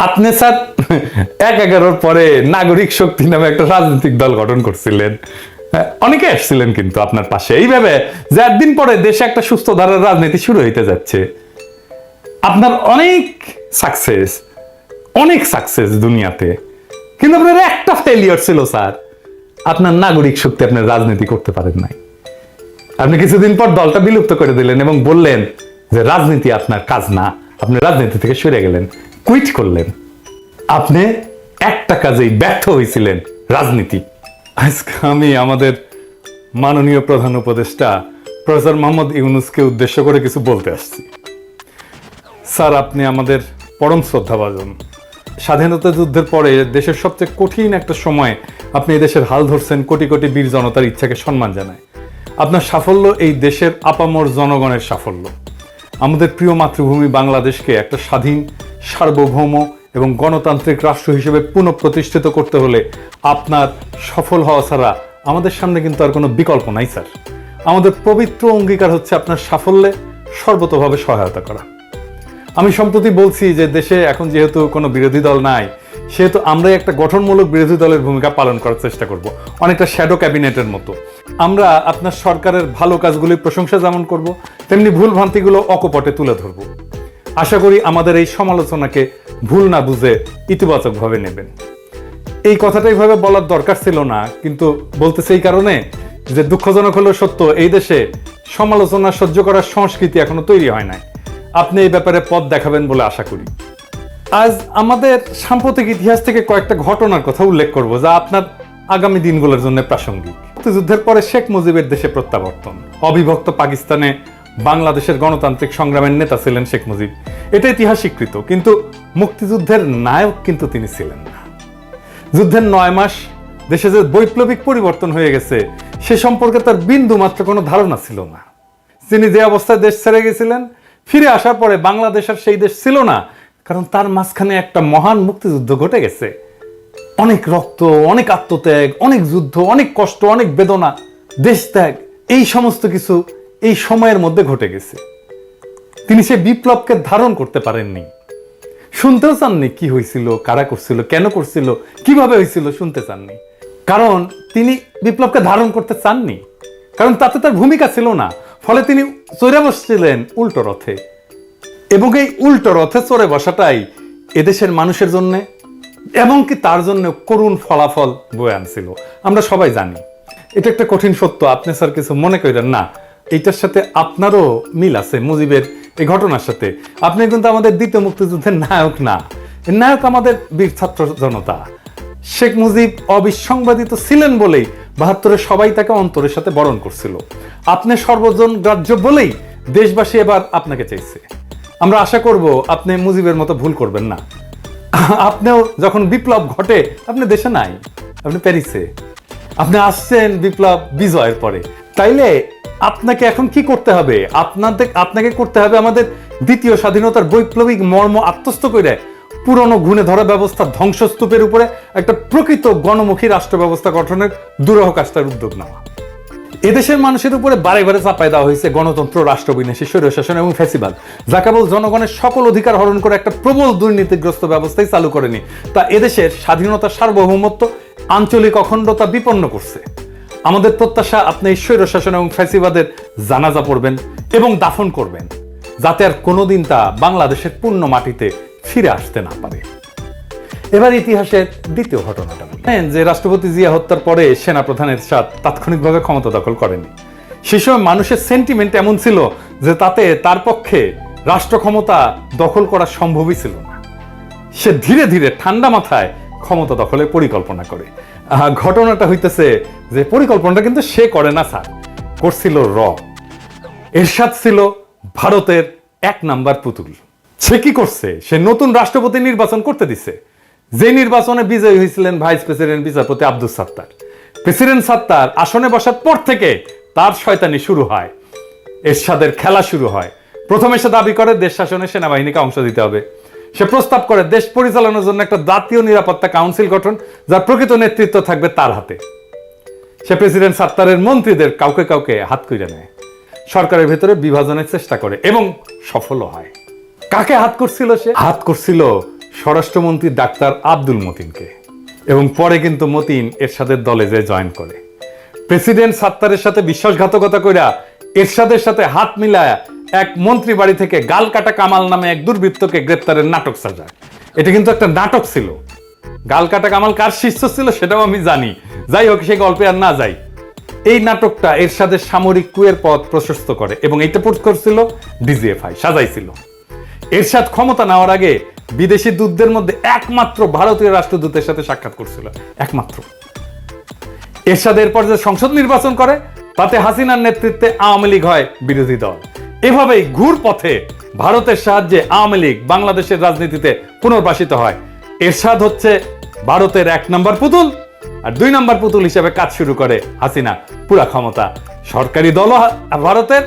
আপনি স্যার ১/১১ পরে নাগরিক শক্তি নামে একটা রাজনৈতিক দল গঠন করছিলেন। অনেকে আসছিলেন কিন্তু আপনার পাশে এইভাবে যে একদিন পরে দেশে একটা সুস্থ ধারার রাজনীতি শুরু হইতে যাচ্ছে। আপনার অনেক সাকসেস দুনিয়াতে, কিন্তু আপনার একটা ফেলিয়ার ছিল স্যার, আপনার নাগরিক শক্তি আপনার রাজনীতি করতে পারেন নাই। আপনি কিছুদিন পর দলটা বিলুপ্ত করে দিলেন এবং বললেন যে রাজনীতি আপনার কাজ না, আপনি রাজনীতি থেকে সরে গেলেন, কুইট করলেন। আপনি একটা কাজেই ব্যর্থ হয়েছিলেন, রাজনীতি। আজকে আমি আমাদের মাননীয় প্রধান উপদেষ্টা প্রফেসর মোহাম্মদ ইউনূসকে উদ্দেশ্য করে কিছু বলতে আসছি। স্যার, আপনি আমাদের পরম শ্রদ্ধাভাজন। স্বাধীনতা যুদ্ধের পরে দেশের সবচেয়ে কঠিন একটা সময় আপনি এদেশের হাল ধরছেন, কোটি কোটি বীর জনতার ইচ্ছাকে সম্মান জানায়। আপনার সাফল্য এই দেশের আপামর জনগণের সাফল্য। আমাদের প্রিয় মাতৃভূমি বাংলাদেশকে একটা স্বাধীন, সার্বভৌম এবং গণতান্ত্রিক রাষ্ট্র হিসেবে পুনঃপ্রতিষ্ঠিত করতে হলে আপনার সফল হওয়া ছাড়া আমাদের সামনে কিন্তু আর কোনো বিকল্প নাই স্যার। আমাদের পবিত্র অঙ্গীকার হচ্ছে আপনার সাফল্যে সর্বতোভাবে সহায়তা করা। আমি সম্প্রতি বলছি যে দেশে এখন যেহেতু কোনো বিরোধী দল নাই, সেহেতু আমরাই একটা গঠনমূলক বিরোধী দলের ভূমিকা পালন করার চেষ্টা করব, অনেকটা শ্যাডো ক্যাবিনেটের মতো। আমরা আপনার সরকারের ভালো কাজগুলির প্রশংসা যেমন করব, তেমনি ভুল ভ্রান্তিগুলো অকপটে তুলে ধরব। আশা করি আমাদের এই সমালোচনাকে ভুল না বুঝে ইতিবাচকভাবে নেবেন। এই কথাটা এইভাবে বলার দরকার ছিল না, কিন্তু বলতেছে এই কারণে যে দুঃখজনক হলেও সত্য, এই দেশে সমালোচনা সহ্য করার সংস্কৃতি এখনো তৈরি হয় নাই। আপনি এই ব্যাপারে পথ দেখাবেন বলে আশা করি। আজ আমাদের সাম্প্রতিক ইতিহাস থেকে কয়েকটা ঘটনার কথা উল্লেখ করব যা আপনার আগামী দিনগুলোর যুদ্ধ প্রাসঙ্গিক। যুদ্ধের পরে শেখ মুজিবের দেশে প্রত্যাবর্তন। অবিভক্ত পাকিস্তানে বাংলাদেশের গণতান্ত্রিক সংগ্রামের নেতা ছিলেন শেখ মুজিব, এটা ইতিহাস স্বীকৃত। কিন্তু মুক্তিযুদ্ধের নায়ক কিন্তু তিনি ছিলেন না। যুদ্ধের ৯ মাস দেশে যে বৈপ্লবিক পরিবর্তন হয়ে গেছে সে সম্পর্কে তার বিন্দু মাত্র কোনো ধারণা ছিল না। তিনি যে অবস্থায় দেশ ছেড়ে গেছিলেন, ফিরে আসার পরে বাংলাদেশ আর সেই দেশ ছিল না, কারণ তার মাঝখানে একটা মহান মুক্তিযুদ্ধ ঘটে গেছে। অনেক রক্ত, অনেক আত্মত্যাগ, অনেক যুদ্ধ, অনেক কষ্ট, অনেক বেদনা, দেশ ত্যাগ, এই সমস্ত কিছু এই সময়ের মধ্যে ঘটে গেছে। তিনি সে বিপ্লবকে ধারণ করতে পারেননি, শুনতেও চাননি কি হয়েছিল, কারা করছিল, কেন করছিল, কিভাবে হয়েছিল, শুনতে চাননি। কারণ তিনি বিপ্লবকে ধারণ করতে চাননি, কারণ তাতে তার ভূমিকা ছিল না। ফলে তিনি চড়ে বসছিলেন উল্টো রথে, এবং এই উল্টো রথে চড়ে বসাটাই এদেশের মানুষের জন্য এমনকি তার জন্য করুণ ফলাফল বয়ে আনছিল। আমরা সবাই জানি, এটা একটা কঠিন সত্য। আপনি স্যার কিছু মনে করেন না, এইটার সাথে আপনারও মিল আছে মুজিবের এই ঘটনার সাথে। আপনি কিন্তু আমাদের দ্বিতীয় মুক্তিযুদ্ধের নায়ক না, নায়ক আমাদের বীর ছাত্র জনতা। শেখ মুজিব অবিসংবাদিত ছিলেন বলেই ৭২-এ সবাই তাকে অন্তরের সাথে বরণ করছিল। আপনি সর্বজন গ্রাহ্য বলেই দেশবাসী এবার আপনাকে চাইছে। আমরা আশা করব আপনি মুজিবের মতো ভুল করবেন না। আপনিও যখন বিপ্লব ঘটে আপনি দেশে নাই, আপনি প্যারিসে। আপনি আসছেন বিপ্লব বিজয়ের পরে। তাইলে আপনাকে এখন কি করতে হবে? আপনাকে করতে হবে আমাদের দ্বিতীয় স্বাধীনতার বৈপ্লবিক মর্ম আত্মস্থ করে পুরনো ঘুণে ধরা ব্যবস্থা ধ্বংসস্তূপের উপরে একটা প্রকৃত গণমুখী রাষ্ট্র ব্যবস্থা গঠনের দুরূহ কাজটার উদ্যোগ নেওয়া। এদেশের মানুষের উপরে বারে বারে চাপাই দেওয়া হয়েছে গণতন্ত্র, রাষ্ট্রবিনাশী স্বৈরশাসন এবং ফ্যাসিবাদ, যা কেবল জনগণের সকল অধিকার হরণ করে একটা প্রবল দুর্নীতিগ্রস্ত ব্যবস্থাই চালু করেনি, তা এদেশের স্বাধীনতা, সার্বভৌমত্ব, আঞ্চলিক অখণ্ডতা বিপন্ন করছে। আমাদের প্রত্যাশা আপনি এই স্বৈরশাসন এবং ফ্যাসিবাদের জানাজা পড়বেন এবং দাফন করবেন, যাতে আর কোনোদিন তা বাংলাদেশের পূর্ণ মাটিতে ফিরে আসতে না পারে। এবার ইতিহাসের দ্বিতীয় ঘটনাটা বলেন যে রাষ্ট্রপতি জিয়া হত্যার পরে সেনাপ্রধান এরশাদ তাৎক্ষণিকভাবে ক্ষমতা দখল করেনি। সে সময় মানুষের সেন্টিমেন্ট এমন ছিল যে তাতে তার পক্ষে রাষ্ট্র ক্ষমতা দখল করা সম্ভবই ছিল না। সে ধীরে ধীরে ঠান্ডা মাথায় ক্ষমতা দখলের পরিকল্পনা করে। ঘটনাটা হইতেছে যে পরিকল্পনাটা কিন্তু সে করে না স্যার, করছিল এরশাদ ছিল ভারতের ১ নাম্বার পুতুল। সে কি করছে? সে নতুন রাষ্ট্রপতি নির্বাচন করতে দিছে, যে নির্বাচনে বিজয়ী হয়েছিলেন ভাইস প্রেসিডেন্ট বিচারপতি আব্দুস সাত্তার। প্রেসিডেন্ট সাত্তার আসনে বসার পর থেকে তার শয়তানি শুরু হয়, এরশাদের খেলা শুরু হয়। প্রথমে সে দাবি করে দেশ শাসনে সেনাবাহিনীকে অংশ দিতে হবে। সে প্রস্তাব করে দেশ পরিচালনার জন্য একটা জাতীয় নিরাপত্তা কাউন্সিল গঠন, যার প্রকৃত নেতৃত্ব থাকবে তার হাতে। সে প্রেসিডেন্ট সাত্তারের মন্ত্রীদের কাউকে কাউকে হাত কইরা নেয়, সরকারের ভেতরে বিভাজনের চেষ্টা করে এবং সফল হয়। কাকে হাত করছিল? সে হাত করছিল স্বরাষ্ট্রমন্ত্রী ডাক্তার আব্দুল মতিনকে, এবং পরে কিন্তু মতিন এরশাদের দলে যে জয়েন করে। প্রেসিডেন্ট সাত্তারের সাথে বিশ্বাসঘাতকতা কইরা এরশাদের সাথে হাত মিলায়া এক মন্ত্রী বাড়ি থেকে গাল কাটা কামাল নামে এক দুর্বৃত্তকে গ্রেপ্তারের নাটক সাজায়। এটা কিন্তু একটা নাটক ছিল। গাল কাটা কামাল কার শিষ্য ছিল সেটাও আমি জানি, যাই হোক সে গল্পে আর না যাই। এই নাটকটা এরশাদের সামরিক কুয়ের পথ প্রশস্ত করে এবং এইটা পোস্ট করছিল ডিজিএফআই, সাজাইছিল। এরশাদ ক্ষমতা নেওয়ার আগে বিদেশি দূতদের মধ্যে একমাত্র ভারতীয় রাষ্ট্রদূতের সাথে সাক্ষাৎ করছিল, একমাত্র। এরশাদ এরপর যে সংসদ নির্বাচন করে তাতে হাসিনার নেতৃত্বে আওয়ামী লীগ হয় বিরোধী দল। এভাবেই ঘুর পথে ভারতের সাহায্যে আওয়ামী লীগ বাংলাদেশের রাজনীতিতে পুনর্বাসিত হয়। এরশাদ হচ্ছে ভারতের 1 নম্বর পুতুল, আর 2 নম্বর পুতুল হিসেবে কাজ শুরু করে হাসিনা। পুরা ক্ষমতা সরকারি দলও ভারতের,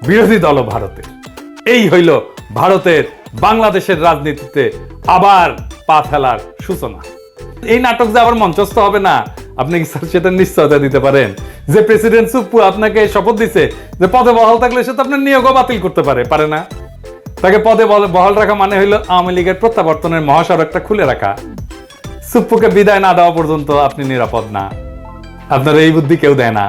বিরোধী দলও ভারতের। এই হইল ভারতের বাংলাদেশের রাজনীতিতে আবার পা ফেলার সূচনা। এই নাটক যে আবার মঞ্চস্থ হবে না, আপনি কি সেটা নিশ্চয়তা দিতে পারেন? যে প্রেসিডেন্ট সুপ্পু আপনাকে শপথ দিছে যে পদে বহাল থাকলে সে তো আপনার নিয়োগও বাতিল করতে পারে না? তাকে পদে বহাল রাখা মানে হইলো আওয়ামী লীগের প্রত্যাবর্তনের মহাসড়কটা খুলে রাখা। সুপ্পুকে বিদায় না দেওয়া পর্যন্ত আপনি নিরাপদ না। আপনার এই বুদ্ধি কেউ দেয় না।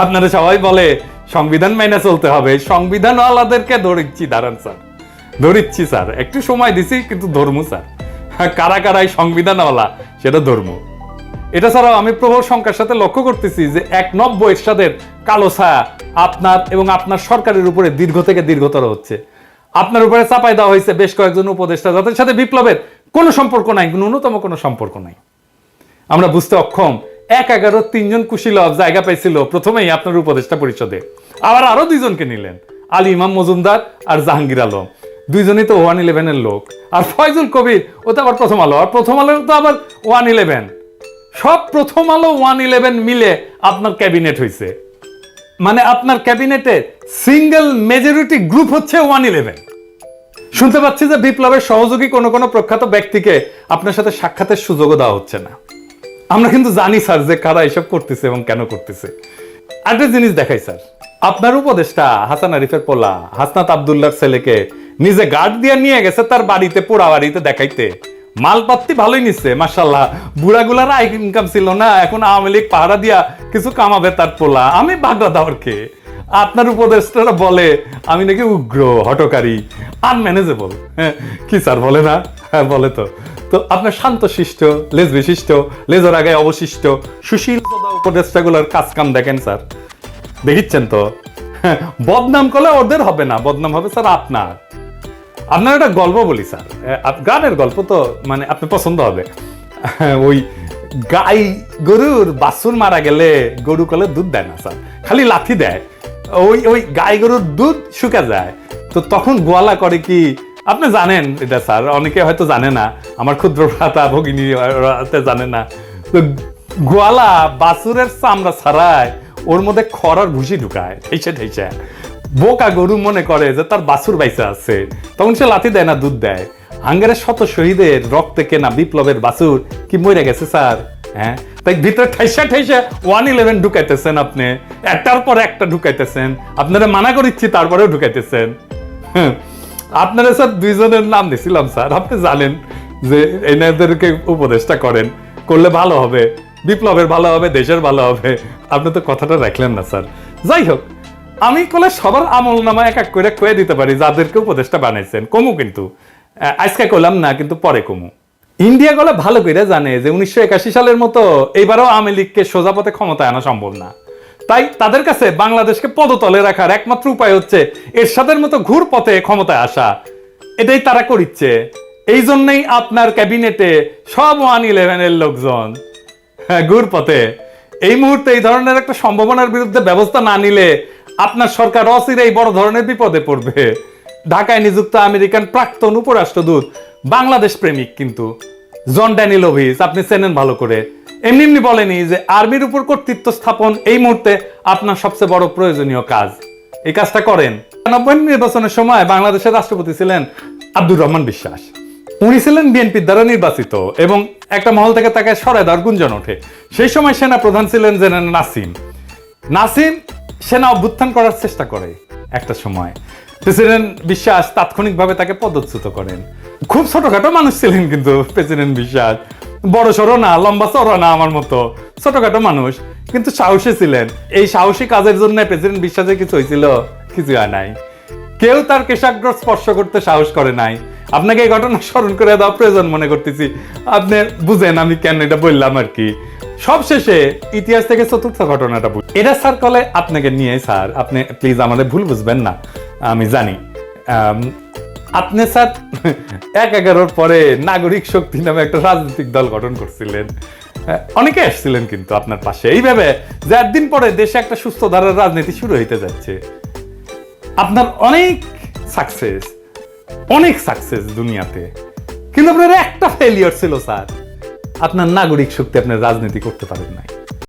আপনারা সবাই বলে সংবিধান মেনে চলতে হবে, সংবিধানওয়ালাদেরকে ধরিচ্ছি, দাঁড়ান স্যার, ধরিচ্ছি স্যার, একটু সময় দিছি কিন্তু ধর্ম স্যার, কারা কারাই সংবিধানওয়ালা সেটা ধর্ম। এটা ছাড়াও আমি প্রবল সংখ্যার সাথে লক্ষ্য করতেছি যে 190 এরশাদের কালো ছায়া আপনার এবং আপনার সরকারের উপরে দীর্ঘ থেকে দীর্ঘতর হচ্ছে। আপনার উপরে চাপাই দেওয়া হয়েছে বেশ কয়েকজন উপদেষ্টা যাদের সাথে বিপ্লবের কোনো সম্পর্ক নাই, ন্যূনতম কোনো সম্পর্ক নাই। আমরা বুঝতে অক্ষম 1-11 3জন কুশীলভ জায়গা পাইছিল প্রথমেই আপনার উপদেষ্টা পরিষদে, আবার আরো 2 জনকে নিলেন, আলী ইমাম মজুমদার আর জাহাঙ্গীর আলম, 2 জনই তো 111 লোক। আর ফয়জুল কবির ও তো আবার প্রথম আলো, আর প্রথম আলো তো আবার 111। সব প্রথম আলো 111 মিলে আপনার ক্যাবিনেট হয়েছে। মানে আপনার ক্যাবিনেটে সিঙ্গেল মেজরিটি গ্রুপ হচ্ছে 111। শুনতে পাচ্ছি যে বিপ্লবের সহযোগী কোনো প্রখ্যাত ব্যক্তিকে আপনার সাথে সাক্ষাতের সুযোগও দেওয়া হচ্ছে না। আমরা কিন্তু জানি স্যার যে কারা এসব করতেছে এবং কেন করতেছে। একটা জিনিস দেখাই স্যার, আপনার উপদেষ্টা হাসান আরিফের পোলা হাসনাত আব্দুল্লাহর ছেলেকে নিজে গার্ড দিয়ে নিয়ে গেছে তার বাড়িতে, পোড়া বাড়িতে দেখাইতে। মালপাত্তি ভালোই নিচ্ছে মাশাআল্লাহ, বুড়াগুলার ইনকাম ছিল না, এখন আওয়ামী লীগ পাহারা দিয়া কিছু কামাবে তার পোলা। আমি বাগড়া দেওয়ার কে? আপনার উপদেষ্টারা বলে আমি নাকি উগ্র, হটকারী, আনম্যানেজেবল। কি স্যার বলে না? হ্যাঁ বলে তো। তো আপনার শান্তশিষ্ট, লেজ বিশিষ্ট, লেজের আগে অবশিষ্ট সুশীল উপদেষ্টাগুলোর কাজ কাম দেখেন স্যার, দেখিচ্ছেন তো। বদনাম করলে ওদের হবে না, বদনাম হবে স্যার আপনার। আপনার একটা গল্প বলি স্যার, গানের গল্প তো মানে আপনি পছন্দ হবে। ওই গাই গরুর বাছুর মারা গেলে গরু কলে দুধ দেয় না স্যার, খালি লাথি দেয়। ওই গাই গরুর দুধ শুকা যায়। তো তখন গোয়ালা করে কি আপনি জানেন এটা স্যার, অনেকে হয়তো জানে না, আমার ক্ষুদ্র ভ্রাতা ভগিনী জানে না। তো গোয়ালা বাছুরের চামড়া ছাড়ায় ওর মধ্যে খড়ার ভুসি ঢুকায়, ঠেইছে। বোকা গরু মনে করে যে তার বাছুর বাইসা আছে, তখন সে লাথি দেয় না, দুধ দেয়। হাঙ্গারের শত শহীদের রক্তে কেনা বিপ্লবের বাছুর কি মরে গেছে স্যার? হ্যাঁ, তাই ভিতরে ঠেসা 111 ঢুকাইতেছেন আপনি, একটার পর একটা ঢুকাইতেছেন। আপনারা মানা করিচ্ছি তারপরেও ঢুকাইতেছেন। আপনারা স্যার 2 জনের নাম দিছিলাম স্যার, আপনি জানেন যে এনাদেরকে উপদেষ্টা করেন, করলে ভালো হবে, বিপ্লবের ভালো হবে, দেশের ভালো হবে। আপনি তো কথাটা রাখলেন না স্যার। যাই হোক, আমি কলে সবার আমল নামা এক এক করে কয়ে দিতে পারি যাদেরকে উপদেষ্টা বানাইছেন। কমু কিন্তু আজকে কইলাম না, কিন্তু পরে কমু। ইন্ডিয়া গলে ভালো করে জানে যে 1981 সালের মতো এইবারও আওয়ামী লীগকে সোজা পথে ক্ষমতায় আনা সম্ভব না। তাই তাদের কাছে বাংলাদেশকে পদতলে রাখার একমাত্র উপায় হচ্ছে এরশাদের মতো ঘুর পথে ক্ষমতায় আসা। এটাই তারা করিচ্ছে। এই জন্যই আপনার ক্যাবিনেটে সব 111 এর লোকজন ঘুর পথে। এই মুহূর্তে এই ধরনের একটা সম্ভাবনার বিরুদ্ধে ব্যবস্থা না নিলে আপনার সরকার অচিরেই বড় ধরনের বিপদে পড়বে। ঢাকায় নিযুক্ত আমেরিকান প্রাক্তন উপরাষ্ট্রদূত বাংলাদেশ প্রেমিক কিন্তু জন ড্যানিলোভিচ, আপনি চেনেন ভালো করে, এমনি বলেনি যে আর্মির উপর কর্তৃত্ব স্থাপন এই মুহূর্তে আপনার সবচেয়ে বড় প্রয়োজনীয় কাজ। এই কাজটা করেন। 90 নির্বাচনের সময় বাংলাদেশের রাষ্ট্রপতি ছিলেন আব্দুর রহমান বিশ্বাস। উনি ছিলেন বিএনপির দ্বারা নির্বাচিত এবং একটা মহল থেকে তাকে সরায় দেওয়ার গুঞ্জন ওঠে। সেই সময় সেনা প্রধান ছিলেন জেনারেল নাসিম। সেনা অভ্যুত্থান করার চেষ্টা করে একটা সময়। প্রেসিডেন্ট বিশ্বাস তাৎক্ষণিকভাবে তাকে পদচ্যুত করেন। খুব ছোটখাটো মানুষ ছিলেন কিন্তু প্রেসিডেন্ট বিশ্বাস, বড় সড়ো না, লম্বা চড়ো না, আমার মতো ছোটখাটো মানুষ, কিন্তু সাহসী ছিলেন। এই সাহসী কাজের জন্য প্রেসিডেন্ট বিশ্বাসের কিছু হয়েছিল? কিছু হয় নাই। কেউ তার কেশাগ্র স্পর্শ করতে সাহস করে নাই। আপনাকে এই ঘটনা স্মরণ করে দেওয়া প্রয়োজন মনে করতেছি, আপনি বুঝেন আমি কেন এটা বললাম আর কি। সবশেষে ইতিহাস থেকে চতুর্থ ঘটনাটা বুঝ, এটা স্যার কলে আপনাকে নিয়ে। স্যার আপনি প্লিজ আমাদের ভুল বুঝবেন না, আমি জানি। আপনি স্যার ১/১১ পরে নাগরিক শক্তি নামে একটা রাজনৈতিক দল গঠন করছিলেন। অনেকে আসছিলেন কিন্তু আপনার পাশে, এইভাবে যে একদিন পরে দেশে একটা সুস্থ ধারার রাজনীতি শুরু হইতে যাচ্ছে। আপনার অনেক সাকসেস দুনিয়াতে, কিন্তু আপনার একটা ফেলিয়ার ছিল স্যার, আপনার নাগরিক শক্তি, আপনার রাজনীতি করতে পারেন নাই।